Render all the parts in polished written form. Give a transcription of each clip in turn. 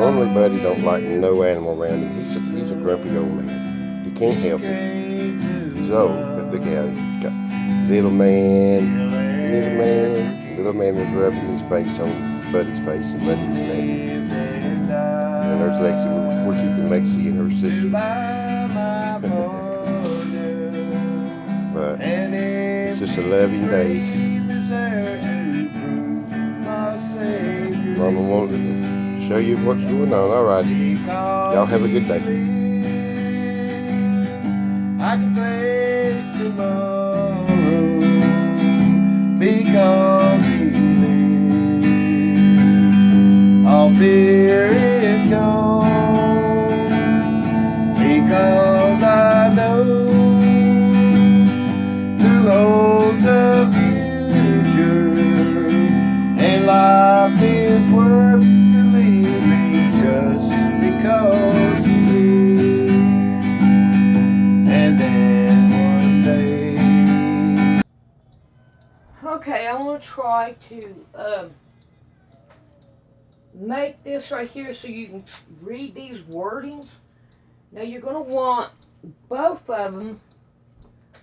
Normally, Buddy don't like no animal around him. He's a grumpy old man. He can't help it. He's old, but look how he's got little man, little man. Little man is rubbing his face on Buddy's face and Buddy's neck. And there's Lexi. We're keeping Lexi and her sister. But it's just a loving day. Mama wanted to show you what's going on. Alright. Y'all have a good day. I can face tomorrow because he lives. All fear is gone because I know who holds the future, and life is worth living just because he lives. And then one day. Okay, I want to try to make this right here so you can read these wordings. Now you're going to want both of them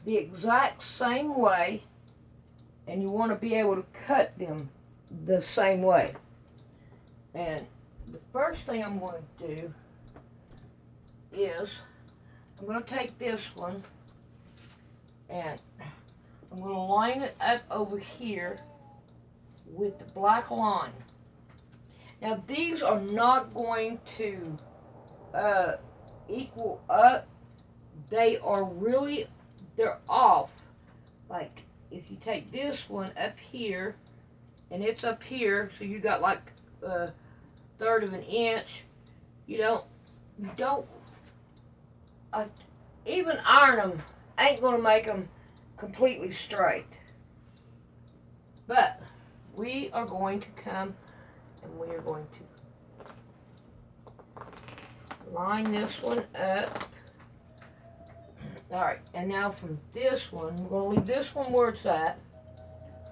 the exact same way, and you want to be able to cut them the same way. And the first thing I'm going to do is I'm going to take this one and I'm going to line it up over here with the black line. Now these are not going to equal up. They're off. Like if you take this one up here and it's up here, so you got like a third of an inch. You don't even iron them ain't gonna make them completely straight. But we are going to come and we are going to line this one up. Alright, and now from this one, we're going to leave this one where it's at.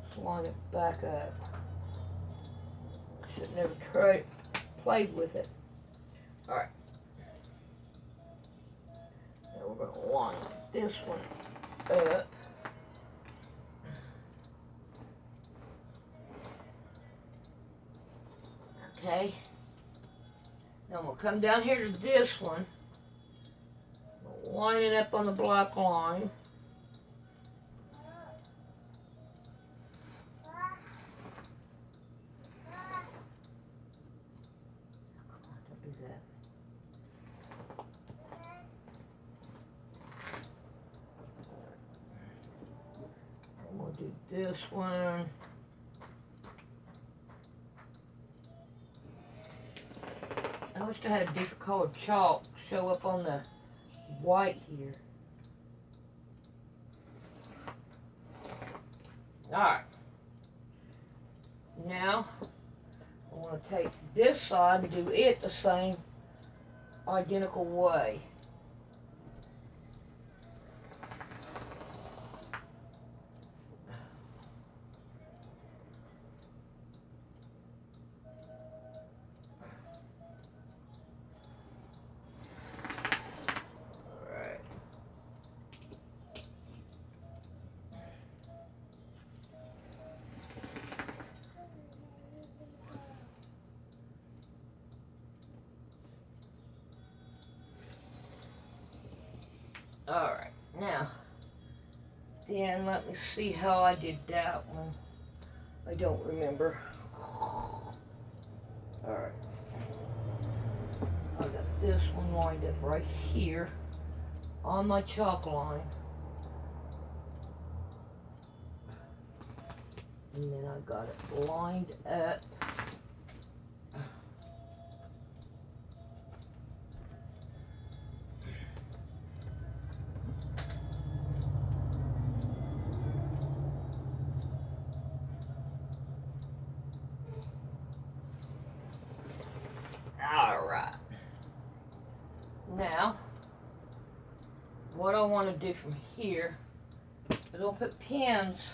Let's line it back up. Should never played with it. Alright. Now we're going to line this one up. Okay. Now I'm going to come down here to this one. Line it up on the black line. Come on, don't do that. I'm going to do this one. I wish I had a different colored chalk show up on the white here. Alright. Now, I want to take this side and do it the same identical way. Alright, now, then let me see how I did that one. I don't remember. Alright. I got this one lined up right here on my chalk line. And then I got it lined up. Alright. Now, what I want to do from here is I'll put pins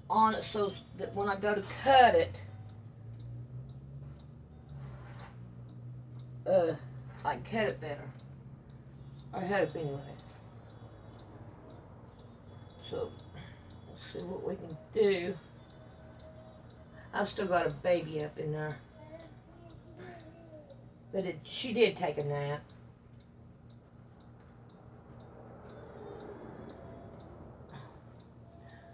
on it so that when I go to cut it, I can cut it better. I hope anyway. So, let's see what we can do. I've still got a baby up in there. But she did take a nap.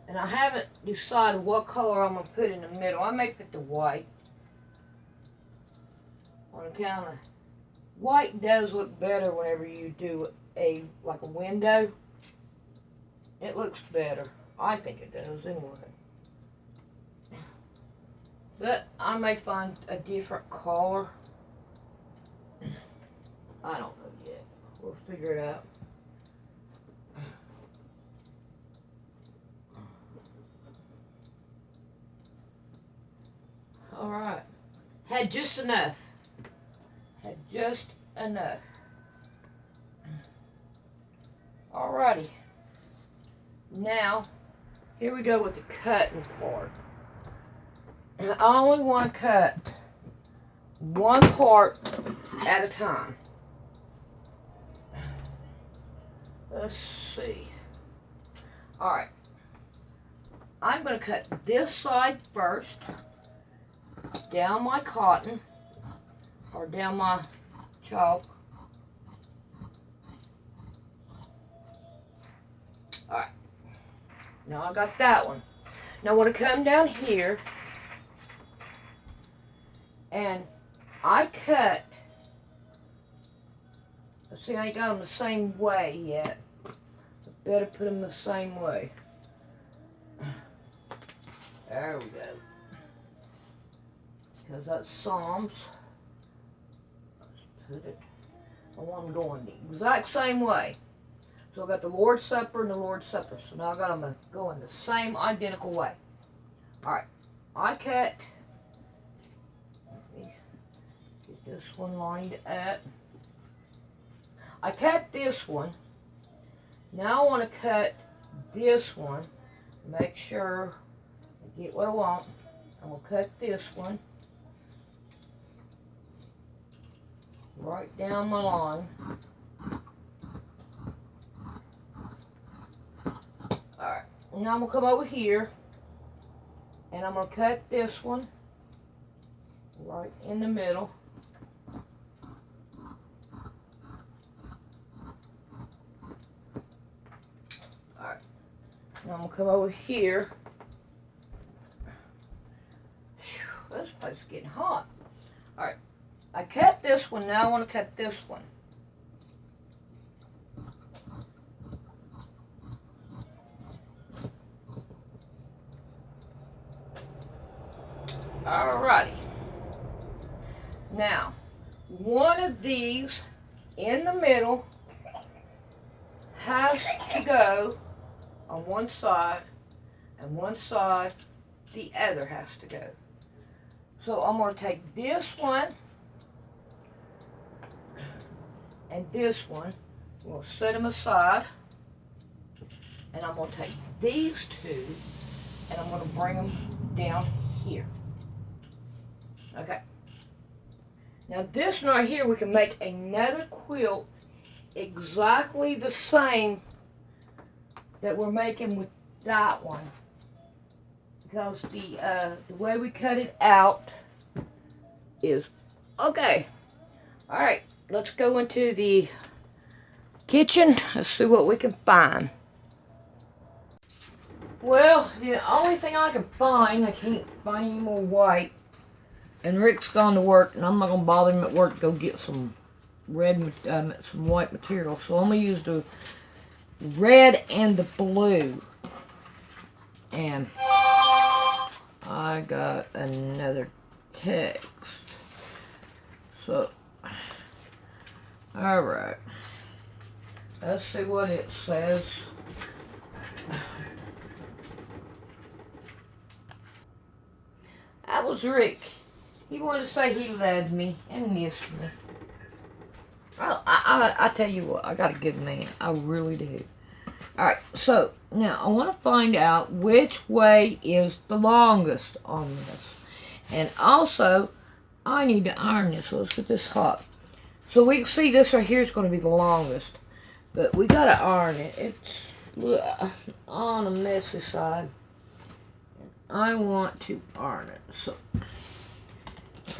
And I haven't decided what color I'm going to put in the middle. I may put the white. On account of white does look better whenever you do like a window. It looks better. I think it does anyway. But I may find a different color. I don't know yet. We'll figure it out. Alright. Had just enough. Had just enough. Alrighty. Now, here we go with the cutting part. I only want to cut one part at a time. Let's see. Alright. I'm going to cut this side first. Down my cotton. Or down my chalk. Alright. Now I got that one. Now I want to come down here. And I cut. See, I ain't got them the same way yet. I better put them the same way. There we go. Because that's Psalms. Let's put it. I want them going the exact same way. So I got the Lord's Supper and the Lord's Supper. So now I got them going the same identical way. Alright. I cut. Let me get this one lined up. I cut this one. Now I want to cut this one. Make sure I get what I want. I'm going to cut this one. Right down my line. Alright. Now I'm going to come over here. And I'm going to cut this one. Right in the middle. Now I'm going to come over here. Whew, this place is getting hot. Alright. I cut this one. Now I want to cut this one. Alrighty. Now, one of these in the middle has to go on one side, and one side the other has to go. So I'm going to take this one and this one. We'll set them aside, and I'm going to take these two and I'm going to bring them down here. Okay. Now this one right here, we can make another quilt exactly the same that we're making with that one, because the way we cut it out is okay. All right, let's go into the kitchen. Let's see what we can find. Well, the only thing I can find, I can't find any more white, and Rick's gone to work, and I'm not gonna bother him at work to go get some some white material. So I'm gonna use the red and the blue. And I got another text. So, alright. Let's see what it says. That was Rick. He wanted to say he loved me and missed me. I tell you what, I got a good man. I really do. Alright, so now I want to find out which way is the longest on this. And also, I need to iron this. So let's get this hot. So we can see this right here is going to be the longest. But we got to iron it. It's on the messy side. I want to iron it. So,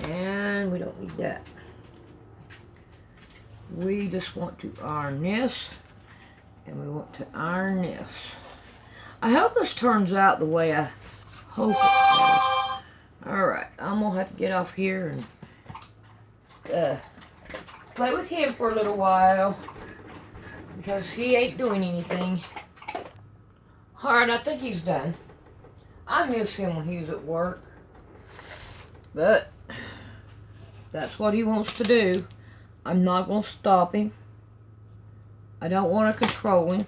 and we don't need that. We just want to iron this. And we want to iron this. I hope this turns out the way I hope it does. Alright, I'm going to have to get off here and play with him for a little while. Because he ain't doing anything. Alright, I think he's done. I miss him when he was at work. But that's what he wants to do. I'm not going to stop him. I don't want to control him.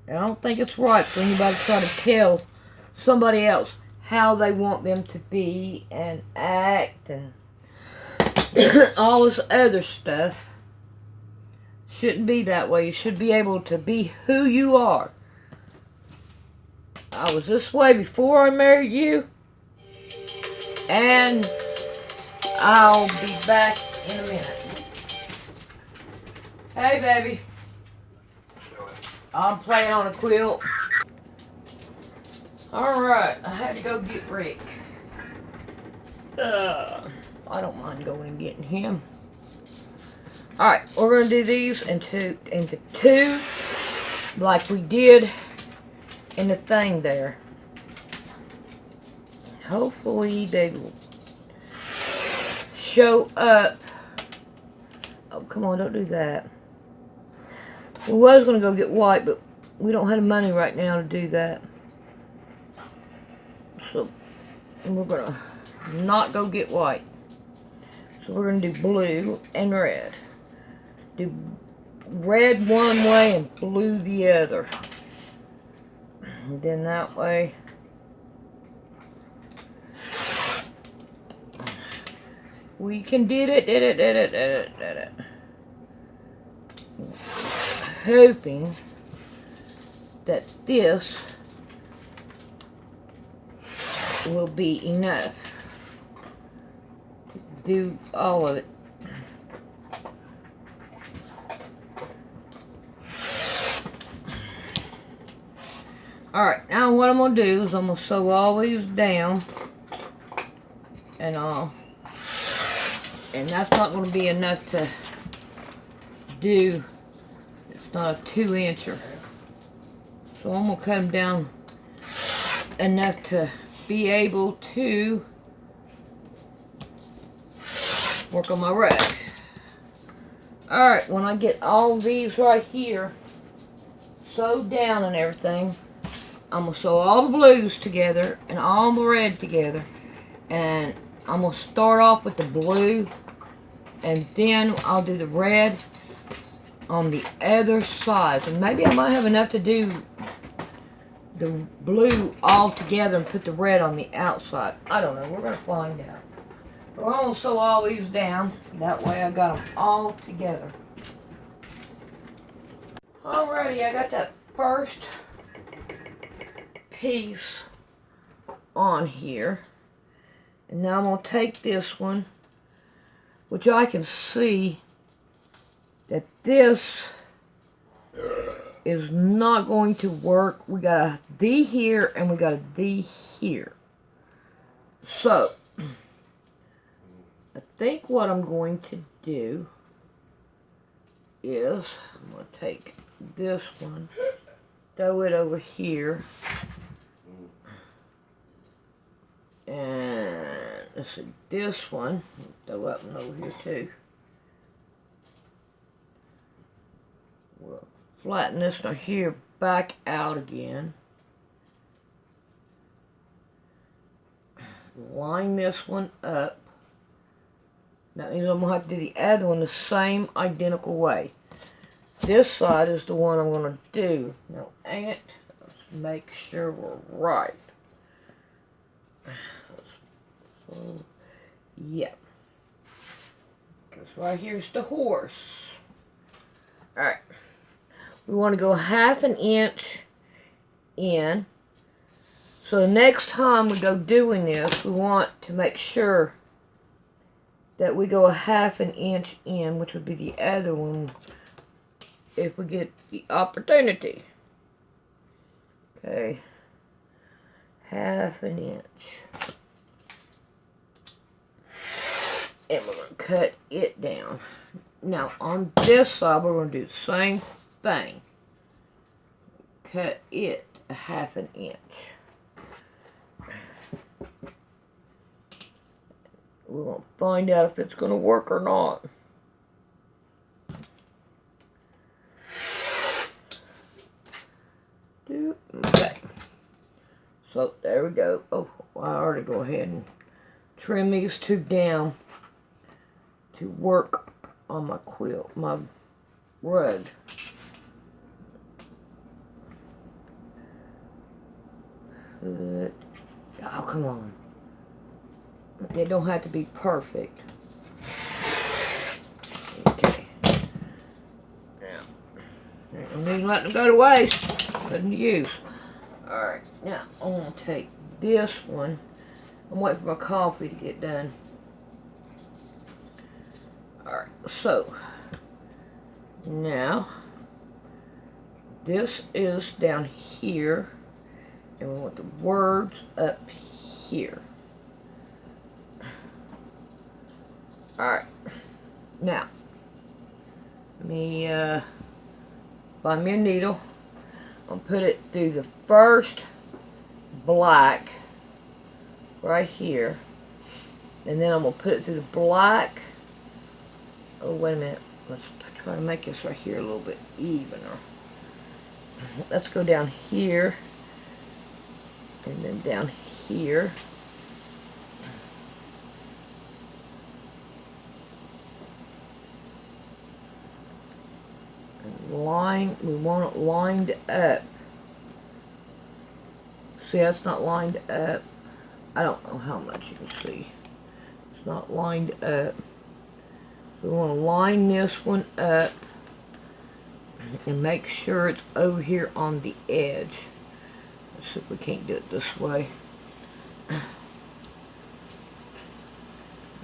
I don't think it's right for anybody to try to tell somebody else how they want them to be and act and all this other stuff. Shouldn't be that way. You should be able to be who you are. I was this way before I married you. And I'll be back in a minute. Hey, baby. I'm playing on a quilt. Alright, I had to go get Rick. I don't mind going and getting him. Alright, we're going to do these into two, like we did in the thing there. Hopefully they will show up. Oh, come on, don't do that. We was going to go get white, but we don't have the money right now to do that. So, we're going to not go get white. So, we're going to do blue and red. Do red one way and blue the other. And then that way, we can did it. Hoping that this will be enough to do all of it. Alright, now what I'm going to do is I'm going to sew all these down and all. And that's not going to be enough to do. It's not a 2-incher. So I'm going to cut them down enough to be able to work on my rug. Alright, when I get all these right here sewed down and everything, I'm going to sew all the blues together and all the red together. And I'm going to start off with the blue. And then I'll do the red on the other side. And maybe I might have enough to do the blue all together and put the red on the outside. I don't know. We're going to find out. But I'm going to sew all these down. That way I got them all together. Alrighty, I got that first piece on here. And now I'm going to take this one, which I can see that this is not going to work. We got a D here and we got a D here. So, I think what I'm going to do is I'm going to take this one, throw it over here. And let's see, this one, throw that one over here too. We'll flatten this one here back out again. Line this one up. That means I'm going to have to do the other one the same identical way. This side is the one I'm going to do. Now, ain't it? Let's make sure we're right. So, yeah. Because right here's the horse. Alright. We want to go 1/2 inch in. So the next time we go doing this, we want to make sure that we go a 1/2 inch in, which would be the other one if we get the opportunity. Okay, 1/2 inch. And we're going to cut it down. Now on this side we're going to do the same thing. Cut it a 1/2 inch. We're going to find out if it's going to work or not. Okay. So there we go. Oh, I already go ahead and trim these two down to work on my quilt, my rug. Good. Oh, come on. They don't have to be perfect. Okay. Now, I need to let them go to waste. Put them to use. Alright, now I'm going to take this one. I'm waiting for my coffee to get done. Alright, so now this is down here, and we want the words up here. Alright, now let me find me a needle. I'm going to put it through the first black right here, and then I'm going to put it through the black. Oh, wait a minute. Let's try to make this right here a little bit evener. Let's go down here, and then down here. And line, we want it lined up. See, that's not lined up. I don't know how much you can see. It's not lined up. We want to line this one up and make sure it's over here on the edge. Let's see if we can't do it this way. Now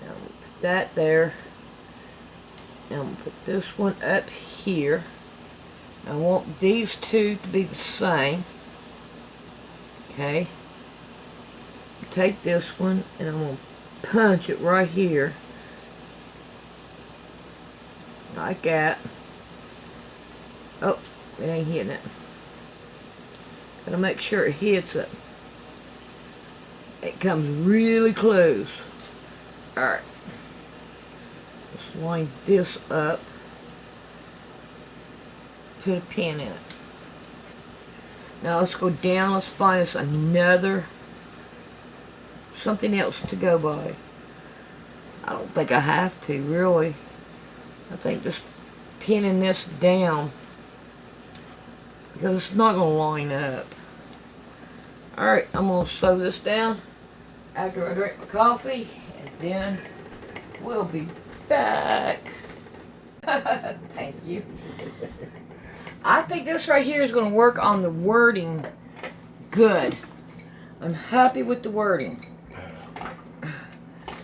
we'll put that there. Now we'll put this one up here. I want these two to be the same. Okay. Take this one and I'm going to punch it right here. Like that. Oh, it ain't hitting it. Gotta make sure it hits it. It comes really close. Alright. Let's line this up. Put a pin in it. Now let's go down. Let's find us something else to go by. I don't think I have to, really. I think just pinning this down, because it's not going to line up. Alright, I'm going to sew this down after I drink my coffee, and then we'll be back. Thank you. I think this right here is going to work on the wording good. I'm happy with the wording.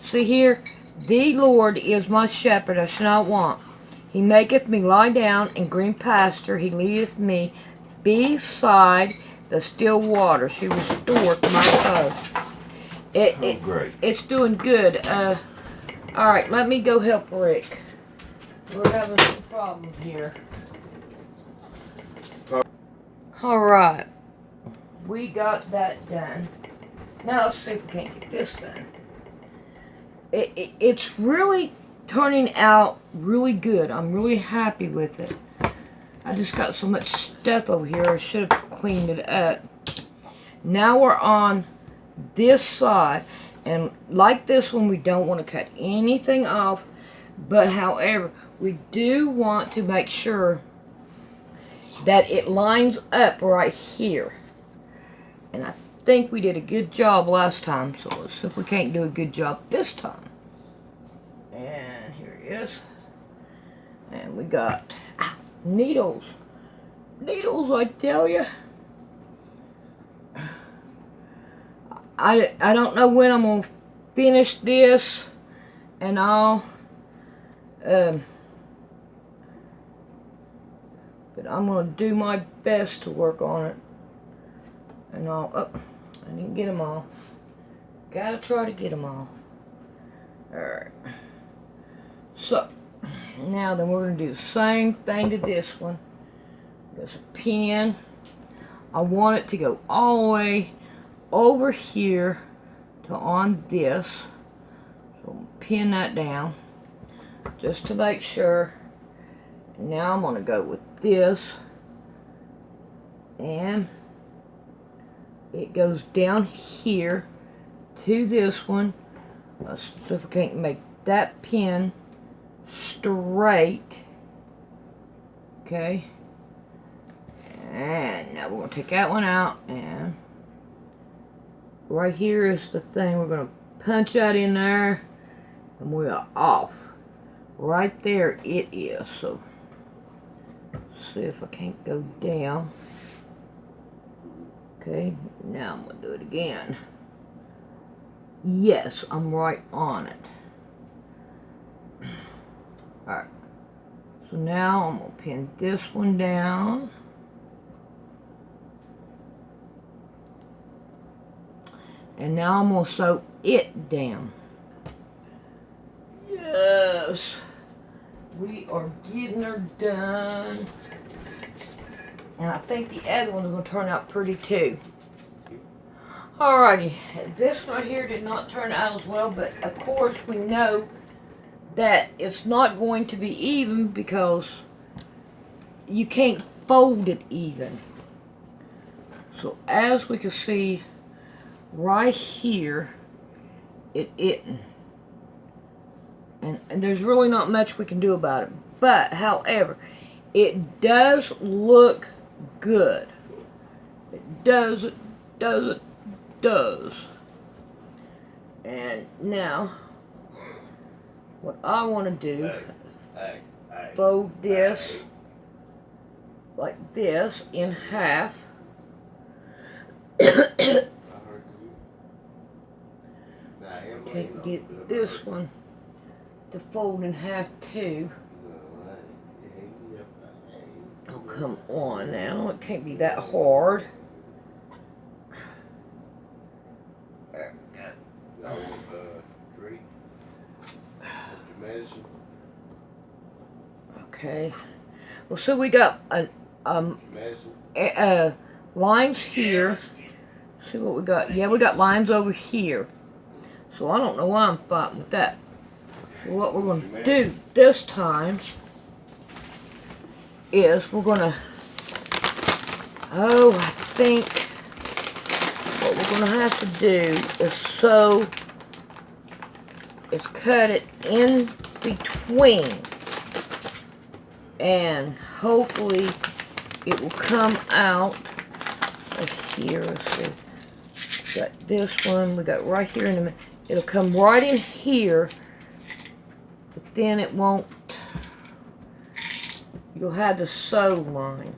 See here? The Lord is my shepherd, I shall not want. He maketh me lie down in green pasture. He leadeth me beside the still waters. He restoreth my soul. Great. It's doing good. Alright, let me go help Rick. We're having some problems here. Alright. We got that done. Now let's see if we can't get this done. It's really turning out really good. I'm really happy with it. I just got so much stuff over here. I should have cleaned it up. Now we're on this side. And like this one, we don't want to cut anything off. But however, we do want to make sure that it lines up right here. And I think we did a good job last time, so let's see if we can't do a good job this time. And here he is. And we got needles. Needles, I tell you. I don't know when I'm going to finish this and all. But I'm going to do my best to work on it. And all. Oh, I didn't get them all. Gotta try to get them all. Alright. So, now then we're going to do the same thing to this one. There's a pin. I want it to go all the way over here to on this. So pin that down just to make sure. Now I'm going to go with this, and it goes down here to this one. Let's see if I can't make that pin straight. Okay, and now we're going to take that one out, and right here is the thing. We're going to punch that in there, and we are off. Right there it is. So see if I can't go down. Okay, now I'm going to do it again. Yes, I'm right on it. Alright, so now I'm going to pin this one down. And now I'm going to sew it down. Yes, we are getting her done. And I think the other one is going to turn out pretty too. Alrighty, this right here did not turn out as well, but of course we know that it's not going to be even because you can't fold it even. So as we can see right here, it isn't. And there's really not much we can do about it. But, however, it does look good. It does. And now, what I want to do, fold this like this in half. Okay, get this one to fold in half too. Oh, come on now, it can't be that hard. Okay, well, so we got lines here. See what we got? Yeah, we got lines over here. So I don't know why I'm fighting with that. So what we're going to do this time is we're going to, I think what we're going to have to do is cut it in between, and hopefully it will come out like here. Let's see. We got this one, we got right here in the middle. It'll come right in here, but then it won't. You'll have the sew line.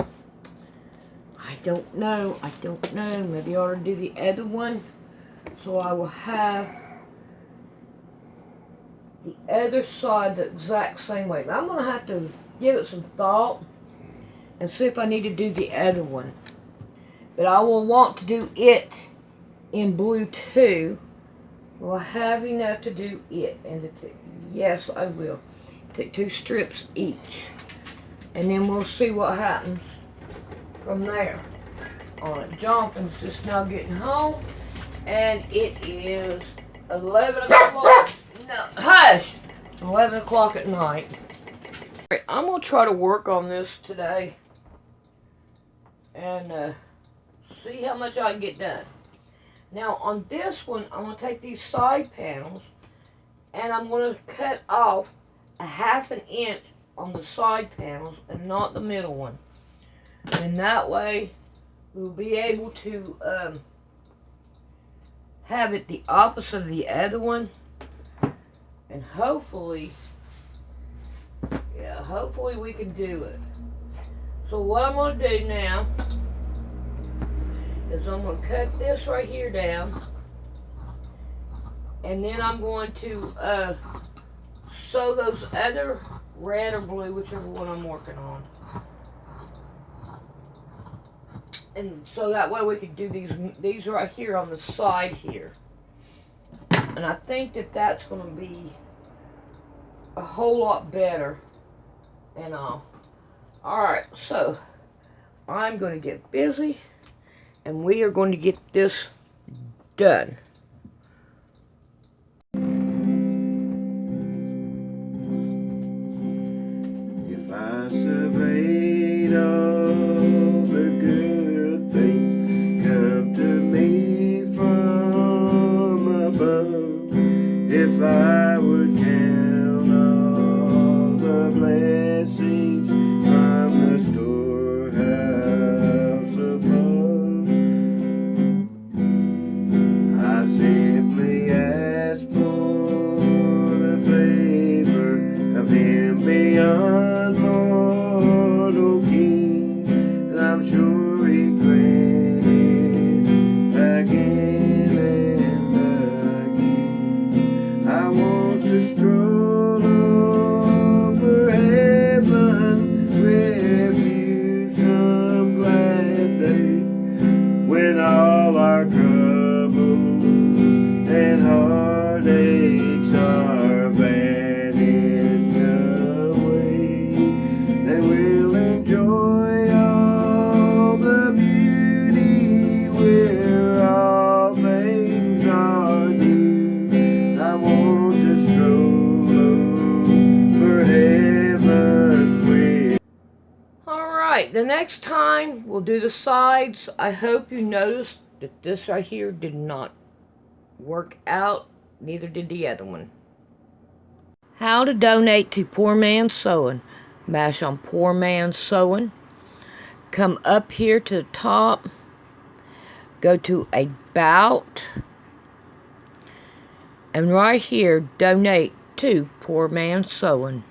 I don't know. Maybe I ought to do the other one, so I will have the other side the exact same way. Now I'm going to have to give it some thought and see if I need to do the other one. But I will want to do it in blue too. Will I have enough to do it? And yes, I will. Take 2 strips each. And then we'll see what happens from there on it. Jonathan's just now getting home. And it is 11 o'clock. No, hush! It's 11 o'clock at night. Alright, I'm going to try to work on this today. And see how much I can get done. Now on this one, I'm going to take these side panels and I'm going to cut off a 1/2 inch on the side panels and not the middle one. And that way we'll be able to have it the opposite of the other one. And hopefully we can do it. So what I'm going to do now is I'm going to cut this right here down, and then I'm going to sew those other red or blue, whichever one I'm working on. And so that way we could do these right here on the side here. And I think that that's going to be a whole lot better. And alright, so I'm going to get busy and we are going to get this done. If I surveyed all the good things come to me from above, if I would count all the blessings from the storehouse above, I simply ask for the favor of Him beyond mortal king, and I'm sure He grant it again and again. I want to stroll over heaven with you some glad day, when all our troubles and heartaches are vanished away. Then we'll enjoy all the beauty where all things are new. I want to stroll over heaven with. Alright, the next time we'll do the sides. I hope you noticed that this right here did not work out. Neither did the other one. How to donate to Poor Man's Sewing. Mash on Poor Man's Sewing. Come up here to the top. Go to About. And right here, donate to Poor Man's Sewing.